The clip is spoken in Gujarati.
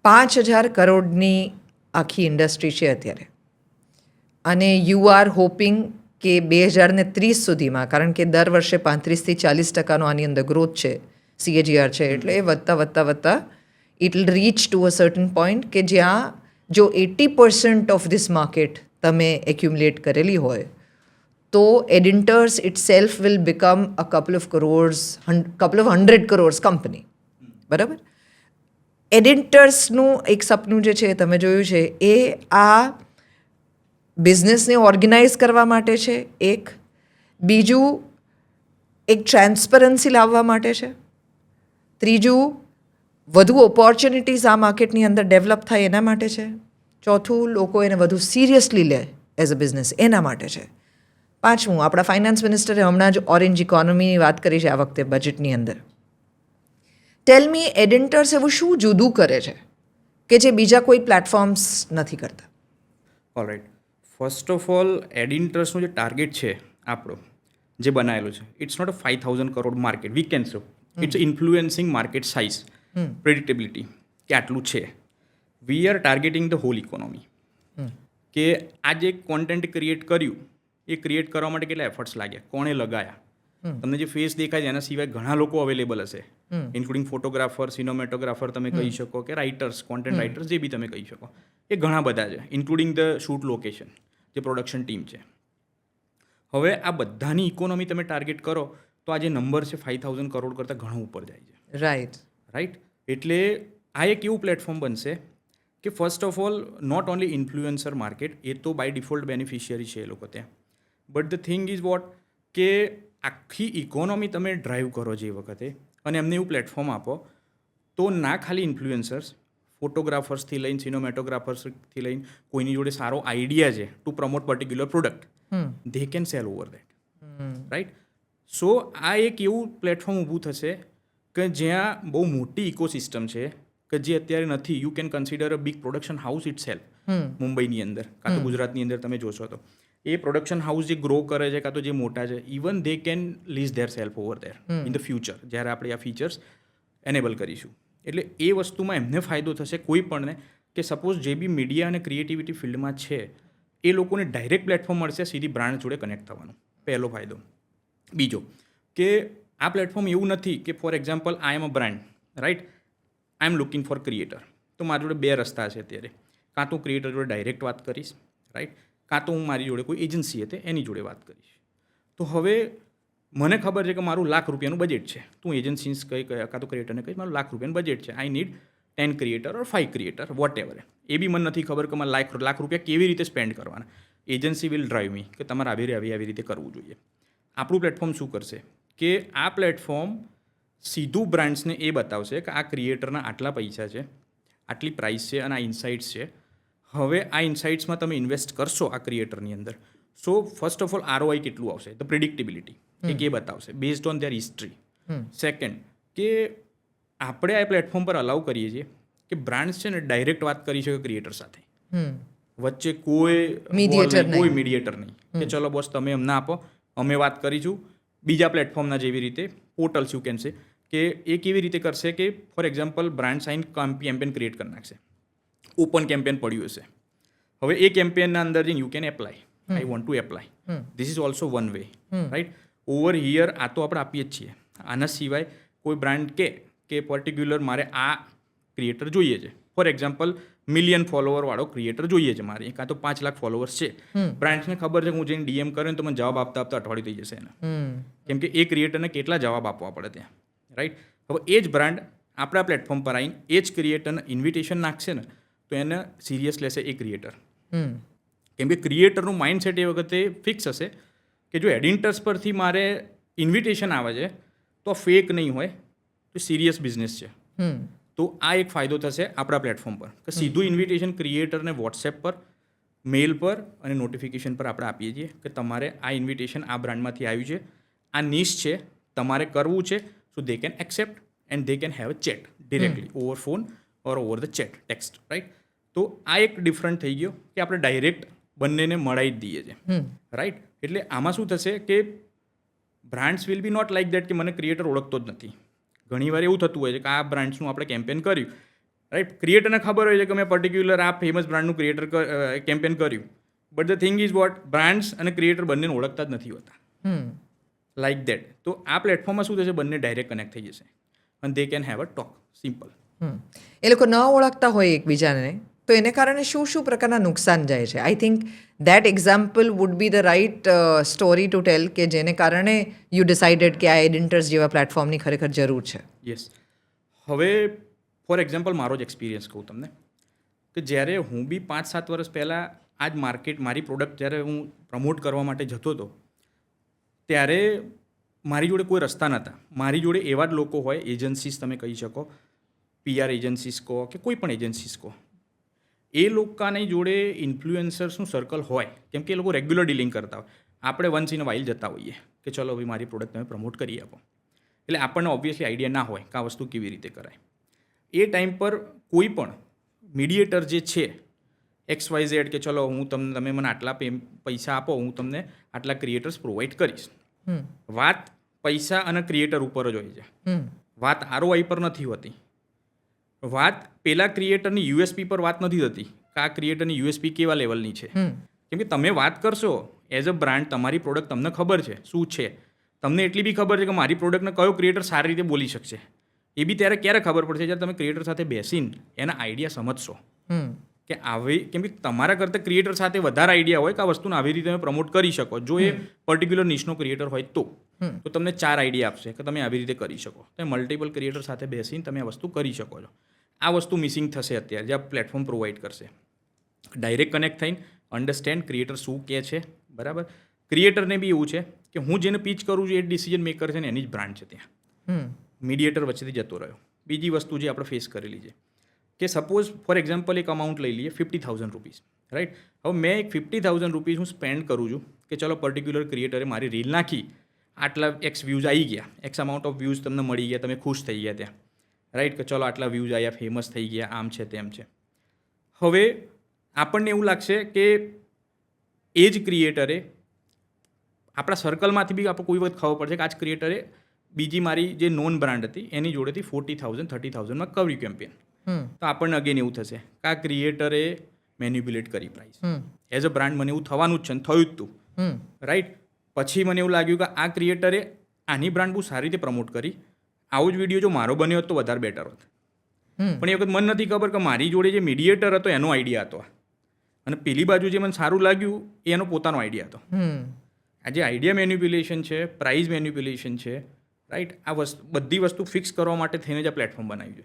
5,000 કરોડની આખી ઇન્ડસ્ટ્રી છે અત્યારે, અને યુ આર હોપિંગ કે 2030 સુધીમાં, કારણ કે દર વર્ષે 35-40% આની અંદર ગ્રોથ છે, CAGR છે, એટલે એ વધતા it will reach to a certain point કે જ્યાં જો 80% ઓફ ધીસ માર્કેટ તમે એક્યુમ્યુલેટ કરેલી હોય તો એડિન્ટર્સ itself will become a couple of 100 crores company. બરાબર? એડિન્ટર્સનું એક સપનું જે છે તમે જોયું છે એ આ બિઝનેસને ઓર્ગેનાઇઝ કરવા માટે છે. બીજું એક ટ્રાન્સપરન્સી લાવવા માટે છે. ત્રીજું વધુ ઓપોર્ચ્યુનિટીઝ આ માર્કેટની અંદર ડેવલપ થાય એના માટે છે. ચોથું લોકો એને વધુ સિરિયસલી લે એઝ અ બિઝનેસ એના માટે છે. પાંચમું, આપણા ફાઇનાન્સ મિનિસ્ટરે હમણાં જ ઓરેન્જ ઇકોનોમીની વાત કરી છે આ વખતે બજેટની અંદર. ટેલ મી, એડિન્ટર્સ એવું શું જુદું કરે છે કે જે બીજા કોઈ પ્લેટફોર્મ્સ નથી કરતા? ઓલરાઇટ, ફર્સ્ટ ઓફ ઓલ એડિન્ટર્સનું જે ટાર્ગેટ છે આપણો જે બનાવેલું છે, it's not a 5,000 crore market, we can so it's influencing market size, predictability કે આટલું છે. We are targeting the whole economy. કે આ જે કોન્ટેન્ટ ક્રિએટ કર્યું એ ક્રિએટ કરવા માટે કેટલા એફર્ટ્સ લાગ્યા, કોણે લગાયા. તમને જે ફેસ દેખાય છે એના સિવાય ઘણા લોકો અવેલેબલ હશે, ઇન્ક્લુડિંગ ફોટોગ્રાફર, સિનેમેટોગ્રાફર તમે કહી શકો, કે રાઇટર્સ, કોન્ટેન્ટ રાઇટર્સ, જે બી તમે કહી શકો, એ ઘણા બધા છે, ઇન્ક્લુડિંગ ધ શૂટ લોકેશન, જે પ્રોડક્શન ટીમ છે. હવે આ બધાની ઇકોનોમી તમે ટાર્ગેટ કરો તો આ જે નંબર છે 5,000 crore કરતાં ઘણું ઉપર જાય છે. રાઈટ. એટલે આ એક એવું પ્લેટફોર્મ બનશે કે first of all not only influencer market, એ તો બાય ડિફોલ્ટ બેનિફિશિયરી છે એ લોકો ત્યાં, but the thing is what કે આખી ઇકોનોમી તમે ડ્રાઈવ કરો જે વખતે અને એમને એવું પ્લેટફોર્મ આપો તો ના ખાલી ઇન્ફ્લુએન્સર્સ, ફોટોગ્રાફર્સથી લઈને સિનેમેટોગ્રાફર્સથી લઈને કોઈની જોડે સારો આઈડિયા છે to promote particular product, they can sell over that. Right. So આ એક એવું પ્લેટફોર્મ ઊભું થશે કે જ્યાં બહુ મોટી ઇકોસિસ્ટમ છે કે જે અત્યારે નથી. You can consider a big production house it self. મુંબઈની અંદર કાં તો ગુજરાતની અંદર તમે જોશો તો એ પ્રોડક્શન હાઉસ જે ગ્રો કરે છે કાં તો જે મોટા છે, even they can lease there self over there in the future, જ્યારે આપણે આ ફીચર્સ એનેબલ કરીશું. એટલે એ વસ્તુમાં એમને ફાયદો થશે કોઈ પણને કે સપોઝ જે બી મીડિયા અને ક્રિએટિવિટી ફિલ્ડમાં છે એ લોકોને ડાયરેક્ટ પ્લેટફોર્મ મળશે સીધી બ્રાન્ડ જોડે કનેક્ટ થવાનું, પહેલો ફાયદો. બીજો કે આ પ્લેટફોર્મ એવું નથી કે for example I am a brand, right, I am looking for creator, તો મારી જોડે બે રસ્તા છે અત્યારે. કાં તો ક્રિએટર જોડે ડાયરેક્ટ વાત કરીશ, રાઈટ, કાં તો હું મારી જોડે કોઈ એજન્સી હતી એની જોડે વાત કરીશ. તો હવે મને ખબર છે કે મારું ₹1,00,000 બજેટ છે, તું એજન્સીસ કઈ કાં તો ક્રિએટરને કહીશ મારું ₹1,00,000 બજેટ છે, I need 10 creator or 5 creator, whatever. એ બી મને નથી ખબર કે મારે ₹1,00,000 કેવી રીતે સ્પેન્ડ કરવાના. એજન્સી વિલ ડ્રાઈવ મી કે તમારે આવી રીતે કરવું જોઈએ. આપણું પ્લેટફોર્મ શું કરશે કે આ પ્લેટફોર્મ સીધું બ્રાન્ડ્સને એ બતાવશે કે આ ક્રિએટરના આટલા પૈસા છે, આટલી પ્રાઇસ છે અને આ ઇન્સાઇટ્સ છે. હવે આ ઇન્સાઇટ્સમાં તમે ઇન્વેસ્ટ કરશો આ ક્રિએટરની અંદર, so first of all ROI કેટલું આવશે, ધ પ્રિડિક્ટેબિલિટી એક એ બતાવશે based on there history. Second કે આપણે આ પ્લેટફોર્મ પર અલાઉ કરીએ છીએ કે બ્રાન્ડ્સ છે ને ડાયરેક્ટ વાત કરી શકે ક્રિએટર સાથે, વચ્ચે કોઈ મીડિયેટર નહીં કે ચલો બોસ તમે અમને આપો, અમે વાત કરીશું. બીજા પ્લેટફોર્મના જેવી રીતે પોર્ટલ્સ યુ કેન સે કે એ કેવી રીતે કરશે કે for example brand sign campaign create કરી નાખશે, ઓપન કેમ્પેન પડ્યું હશે. હવે એ કેમ્પેનના અંદર જઈને you can apply, I want to apply, this is also one way, right. Over here આ તો આપણે આપીએ જ છીએ. આના સિવાય કોઈ બ્રાન્ડ કે પર્ટિક્યુલર મારે આ ક્રિએટર જોઈએ છે, ફોર એક્ઝામ્પલ 1 million ફોલોવરવાળો ક્રિએટર જોઈએ છે મારે, કાં તો 5 લાખ ફોલોવર્સ છે, બ્રાન્ડ્સને ખબર છે કે હું જઈને DM કરું તો મને જવાબ આપતા અઠવાડિયું થઈ જશે એને, કેમ કે એ ક્રિએટરને કેટલા જવાબ આપવા પડે ત્યાં, રાઈટ. હવે એ જ બ્રાન્ડ આપણા પ્લેટફોર્મ પર આવીને એ જ ક્રિએટરને ઇન્વિટેશન નાખશે ને તો એને સિરિયસ લેશે એ ક્રિએટર, કેમ કે ક્રિએટરનું માઇન્ડસેટ એ વખતે ફિક્સ હશે કે જો એડિન્ટર્સ પરથી મારે ઇન્વિટેશન આવે છે તો ફેક નહીં હોય, તો સિરિયસ બિઝનેસ છે. તો આ એક ફાયદો થશે આપણા પ્લેટફોર્મ પર કે સીધું ઇન્વિટેશન ક્રિએટરને વોટ્સએપ પર, મેલ પર અને નોટિફિકેશન પર આપણે આપીએ છીએ કે તમારે આ ઇન્વિટેશન આ બ્રાન્ડમાંથી આવ્યું છે, આ નિશ છે, તમારે કરવું છે, so they can accept and they can have a chat directly over phone or over the chat text, right. તો આ એક ડિફરન્ટ થઈ ગયો કે આપણે ડાયરેક્ટ બંનેને મળાવી જ દઈએ છીએ, રાઈટ. એટલે આમાં શું થશે કે brands will be not like that કે મને ક્રિએટર ઓળખતો જ નથી. ઘણીવાર એવું થતું હોય છે કે આ બ્રાન્ડ્સનું આપણે કેમ્પેન કર્યું, રાઈટ. ક્રિએટરને ખબર હોય છે કે મેં પર્ટિક્યુલર આ ફેમસ બ્રાન્ડનું કેમ્પેન કર્યું, but the thing is vote, brands અને ક્રિએટર બંનેને ઓળખતા જ નથી હોતા લાઈક દેટ. તો આ પ્લેટફોર્મમાં શું થશે, બંને ડાયરેક્ટ કનેક્ટ થઈ જશે અને they can have a talk, simple. એ લોકો ન ઓળખતા હોય એકબીજાને, તો એને કારણે શું શું પ્રકારના નુકસાન જાય છે? I think that example would be the right story to tell, કે જેને કારણે યુ ડિસાઇડેડ કે આ એડિન્ટર્સ જેવા પ્લેટફોર્મની ખરેખર જરૂર છે. યસ. હવે ફોર એક્ઝામ્પલ મારો જ એક્સપિરિયન્સ કહું તમને, કે જ્યારે હું બી 5-7 વર્ષ પહેલાં આ જ મારી પ્રોડક્ટ જ્યારે હું પ્રમોટ કરવા માટે જતો હતો, ત્યારે મારી જોડે કોઈ રસ્તા નહોતા. મારી જોડે એવા જ લોકો હોય, એજન્સીસ તમે કહી શકો, PR એજન્સીસ કહો કે કોઈ પણ એજન્સીસ કહો, એ લોકોની જોડે ઇન્ફ્લુએન્સર્સનું સર્કલ હોય, કેમ કે એ લોકો રેગ્યુલર ડીલિંગ કરતા હોય. આપણે વન્સ ઇન અ વાઇલ જતા હોઈએ કે ચલો ભાઈ મારી પ્રોડક્ટ તમે પ્રમોટ કરી આપો, એટલે આપણને ઓબ્વિયસલી આઈડિયા ના હોય કે આ વસ્તુ કેવી રીતે કરાય. એ ટાઈમ પર કોઈ પણ મીડિયેટર જે છે XYZ, કે ચલો તમે મને આટલા પૈસા આપો, હું તમને આટલા ક્રિએટર્સ પ્રોવાઈડ કરીશ. વાત પૈસા અને ક્રિએટર ઉપર જ હોય છે, વાત ROI પર નથી હોતી. વાત પેલા ક્રિએટરની USP પર વાત નથી થતી કે આ ક્રિએટરની USP કેવા લેવલની છે. કેમ કે તમે વાત કરશો એઝ અ બ્રાન્ડ, તમારી પ્રોડક્ટ તમને ખબર છે શું છે, તમને એટલી બી ખબર છે કે મારી પ્રોડક્ટને કયો ક્રિએટર સારી રીતે બોલી શકશે. એ બી ત્યારે ક્યારે ખબર પડશે, જ્યારે તમે ક્રિએટર સાથે બેસીને એના આઈડિયા સમજશો કે કેમ કે તમારા કરતાં ક્રિએટર સાથે વધારે આઈડિયા હોય કે આ વસ્તુને આવી રીતે તમે પ્રમોટ કરી શકો. જો એ પર્ટિક્યુલર નિશનો ક્રિએટર હોય તો તમને 4 આઈડિયા આપશે કે તમે આવી રીતે કરી શકો. તમે મલ્ટિપલ ક્રિએટર સાથે બેસીને તમે આ વસ્તુ કરી શકો છો. આ વસ્તુ મિસિંગ થશે અત્યારે, જે આ પ્લેટફોર્મ પ્રોવાઈડ કરશે. ડાયરેક્ટ કનેક્ટ થઈને અન્ડરસ્ટેન્ડ ક્રિએટર શું કહે છે, બરાબર. ક્રિએટરને બી એવું છે કે હું જેને પીચ કરું છું એ ડિસિઝન મેકર છે ને એની જ બ્રાન્ડ છે, ત્યાં મીડિયેટર વચ્ચેથી જતો રહ્યો. બીજી વસ્તુ જે આપણે ફેસ કરેલી છે કે સપોઝ ફોર એક્ઝામ્પલ એક અમાઉન્ટ લઈ લઈએ 50,000 રૂપીસ, રાઈટ. હવે મેં એક 50,000 રૂપીસ હું સ્પેન્ડ કરું છું કે ચલો પર્ટિક્યુલર ક્રિએટરે મારી રીલ નાખી, આટલા X વ્યૂઝ આવી ગયા, X અમાઉન્ટ ઓફ વ્યૂઝ તમને મળી ગયા, તમે ખુશ થઈ ગયા ત્યાં, રાઈટ, કે ચલો આટલા વ્યૂઝ આવ્યા, ફેમસ થઈ ગયા, આમ છે તેમ છે. હવે આપણને એવું લાગશે કે એ જ ક્રિએટરે આપણા સર્કલમાંથી બી આપણે કોઈ વખત ખબર પડશે કે આ જ ક્રિએટરે બીજી મારી જે નોન બ્રાન્ડ હતી એની જોડેથી 40,000 30,000માં કર્યું કેમ્પેન. તો આપણને અગેન એવું થશે કે આ ક્રિએટરે મેન્યુપ્યુલેટ કરી પ્રાઇસ. એઝ અ બ્રાન્ડ મને એવું થવાનું જ છે, થયું જ તું, રાઈટ. પછી મને એવું લાગ્યું કે આ ક્રિએટરે આની બ્રાન્ડ બહુ સારી રીતે પ્રમોટ કરી, આવો જ વિડીયો જો મારો બન્યો હોત તો વધારે બેટર હોત. પણ એ વખત મને નથી ખબર કે મારી જોડે જે મીડિયેટર હતો એનો આઈડિયા હતો, અને પેલી બાજુ જે મને સારું લાગ્યું એ એનો પોતાનો આઈડિયા હતો. આ જે આઈડિયા મેન્યુપ્યુલેશન છે, પ્રાઇઝ મેન્યુપ્યુલેશન છે, રાઈટ, આ બધી વસ્તુ ફિક્સ કરવા માટે થઈને જ આ પ્લેટફોર્મ બનાવ્યું છે.